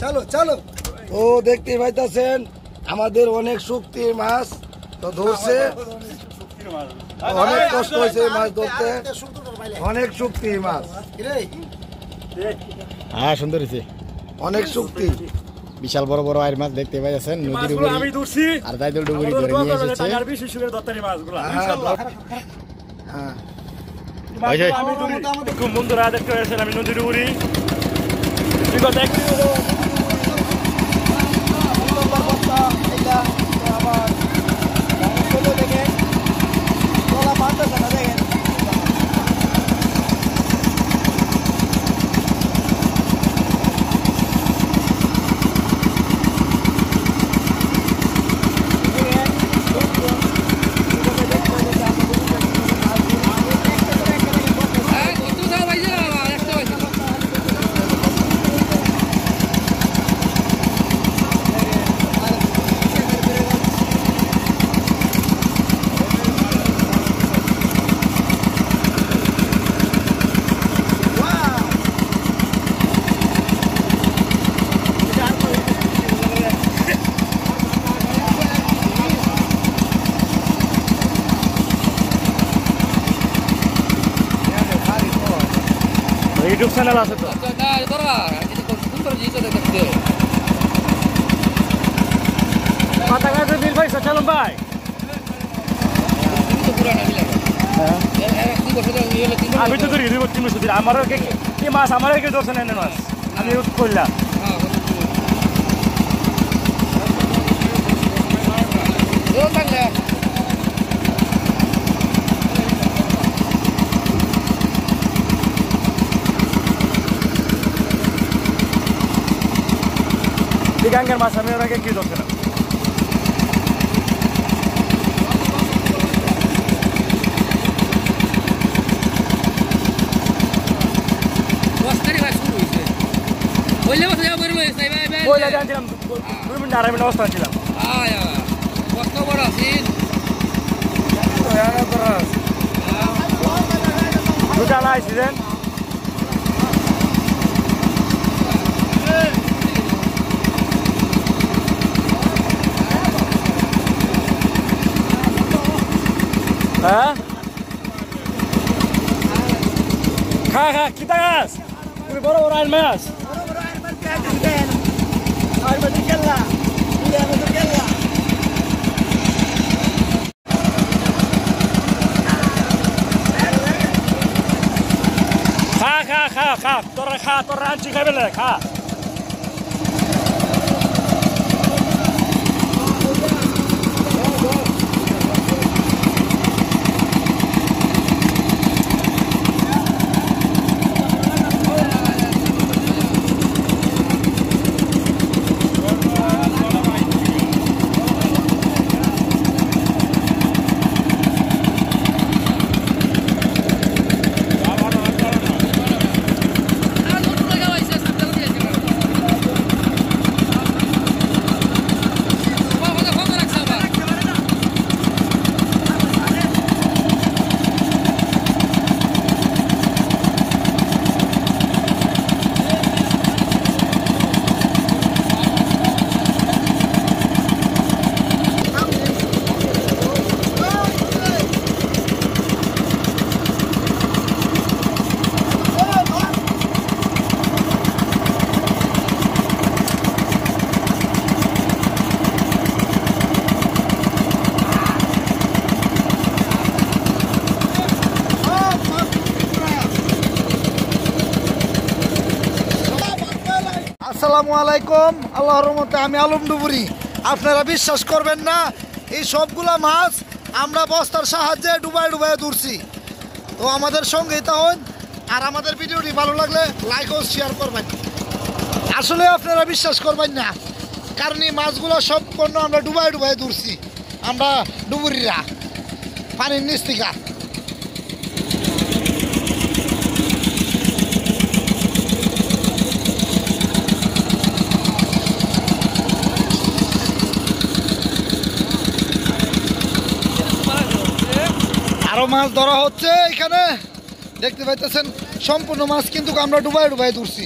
চলো চলো। ও দেখতে পাইতেছেন আমাদের অনেক শক্তির মাছ তো ধরছে, অনেক কষ্ট হয়েছে মাছ ধরতে, অনেক শক্তির মাছ। হ্যাঁ সুন্দর হয়েছে, অনেক শক্তি, বিশাল বড় বড় আইর মাছ দেখতে পাইছেন নদীর উপরে। আমি ধরছি আর দাইদুল ডুবুরি ধরে নিয়ে এসেছে। টাকার বেশি সুরের দত্তারি মাছগুলো হ্যাঁ আমি ধরি। খুব বন্ধুরা দেখতে পেয়েছেন আমি নদীর উপরে বিগত এক ইউটিউব চ্যানেল আছে তো। পাতা গাছে বিল পাইছে চলুন ভাই। আমি তো ধরি 2 বছর 3 বছর আমারও কি মাছ আমারও কি ধরছে না মাছ আমি করলাম। গাঙ্গের মাছ আমি ওর আগে কি ধরছে না। জানছিলাম 2 মিনিট 2.5 মিনিট অবস্থা ছিলাম। দুটা লাইছিলেন হ্যাঁ খা খা কিতা গাছ তুমি বড় বড় আইন মাছ খা খা খা খা তোর রাঞ্চি খাবে খা। আসসালামু আলাইকুম। আল্লাহর রহমতে আমি আলম ডুবুরি। আপনারা বিশ্বাস করবেন না, এই সবগুলা মাছ আমরা বস্তার সাহায্যে ডুবাই ডুবাই ধরছি। তো আমাদের সঙ্গেই থাকুন, আর আমাদের ভিডিওটি ভালো লাগলে লাইক ও শেয়ার করবেন। আসলে আপনারা বিশ্বাস করবেন না, কারণ এই মাছগুলো সম্পূর্ণ আমরা ডুবাই ডুবাই ধরছি, আমরা ডুবুরিরা পানির নিচ থেকে। আরো মাছ ধরা হচ্ছে এখানে দেখতে পাইতেছেন। সম্পূর্ণ মাছ কিন্তু আমরা ডুবাই ডুবাই ধরছি।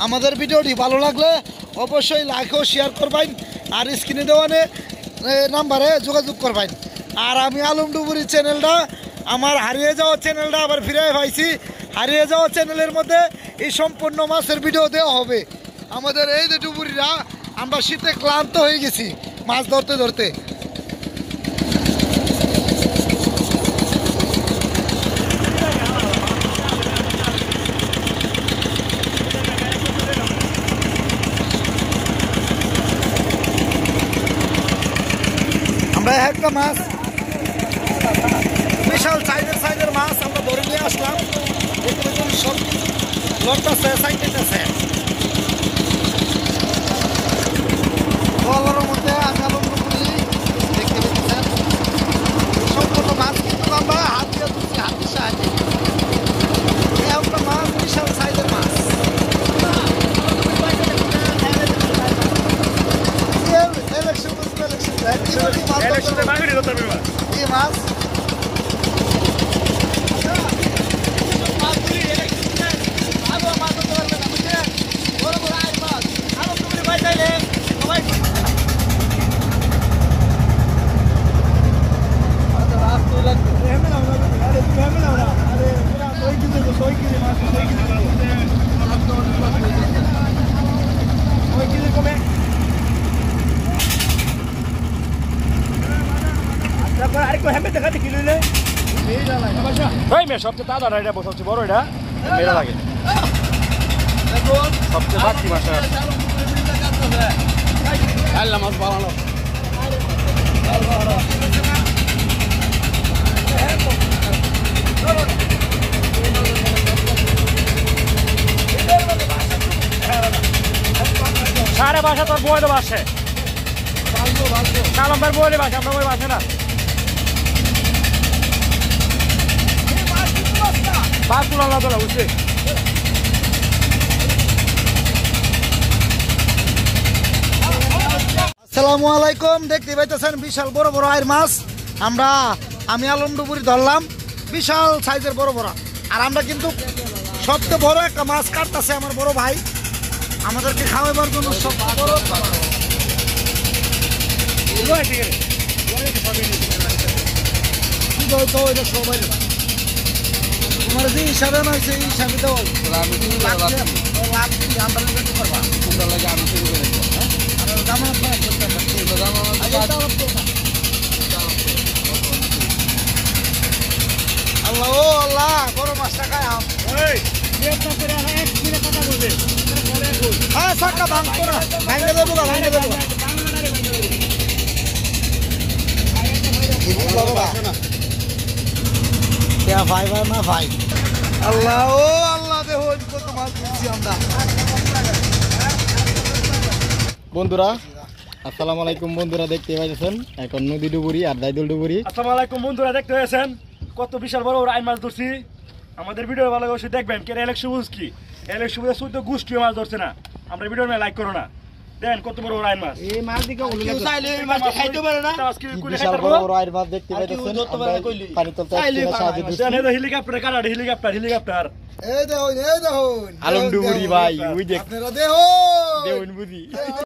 আমাদের ভিডিওটি ভালো লাগলে অবশ্যই লাইক ও শেয়ার করবেন আর স্ক্রিনে দেওয়ানে নাম্বারে যোগাযোগ করবেন। আর আমি আলম ডুবুরি চ্যানেলটা আমার হারিয়ে যাওয়া চ্যানেলটা আবার ফিরে পাইছি। হারিয়ে যাওয়া চ্যানেলের মধ্যে এই সম্পূর্ণ মাছের ভিডিও দেওয়া হবে। আমাদের এই যে ডুবুরিরা আমরা শীতে ক্লান্ত হয়ে গেছি মাছ ধরতে ধরতে। আমরা একটা মাছ বিশাল সাইজের মাছ আমরা ধরে নিয়ে আসলাম। সব লড়তেছে সাইডেছে মধ্যে আমি আলম্ব করি দেখতে পেয়েছেন। সম্পূর্ণ মাছ কিন্তু আমরা হাত দিয়ে ধরছি, হাতের সাহায্যে। একটা মাছ বিশাল সাইজের মাছ। এই মাছ সবচেয়ে দাদা এটা সবচেয়ে বড় এটা মেলা লাগে সবচেয়ে বাড়তি মাছ মাছ বানানো সাড়ে বাসা তোর বই তো বাসে কালম্বার বইলে বাসে আমরা বই বাসে না বাস তুলা না তোলা বুঝছে। আসসালামু আলাইকুম। দেখতে পাইতেছেন বিশাল বড় বড় আয়ের মাছ আমি আলম ডুবুরি ধরলাম বিশাল সাইজের বড় বড়। আর আমরা কিন্তু সবচেয়ে বড় একটা মাছ কাটতেছে আমার বড় ভাই আমাদেরকে খাওয়াবার জন্য। সবাই তোমার যে হিসাবে নয় সেই হিসাবে তো আল্লাহ ও আল্লাহ বড় মাছটা খায় হ্যাঁ সাক্কা ভাঙতো না ভাঙে দেবো ভাঙে দেবো ভাই ভাই না ভাই আল্লাহ ও আল্লাহ দেখো কত মাছ ধরছি আমরা। বন্ধুরা আসসালামু আলাইকুম। বন্ধুরা দেখতে পাইতেছেন এখন নদী ডুবুরি আর দাইদুল ডুবুরি। আসসালামু আলাইকুম বন্ধুরা, দেখতে পেয়েছেন কত বিশাল বড় বড় আইন মাছ ধরছি। আমাদের ভিডিও ভালো অবশ্যই দেখবেন। কেন এলেক সবুজ কি এলেক সবুজ শুধু গোষ্ঠীয় মাছ ধরছে না। আমরা ভিডিও লাইক করো না, দেন কত বড় বড় আইন মাছ। এই মাছ দিকে খাইতে পারে না। বিশাল বড় বড় আইন মাছ দেখতে পাইতেছেন। পানি তুলতে হেলিকপ্টার কারা হেলিকপ্টার এই দেখুন আলম ডুবুরি ভাই ওই দেখ আপনারা দেখুন দেখুন বুঝি।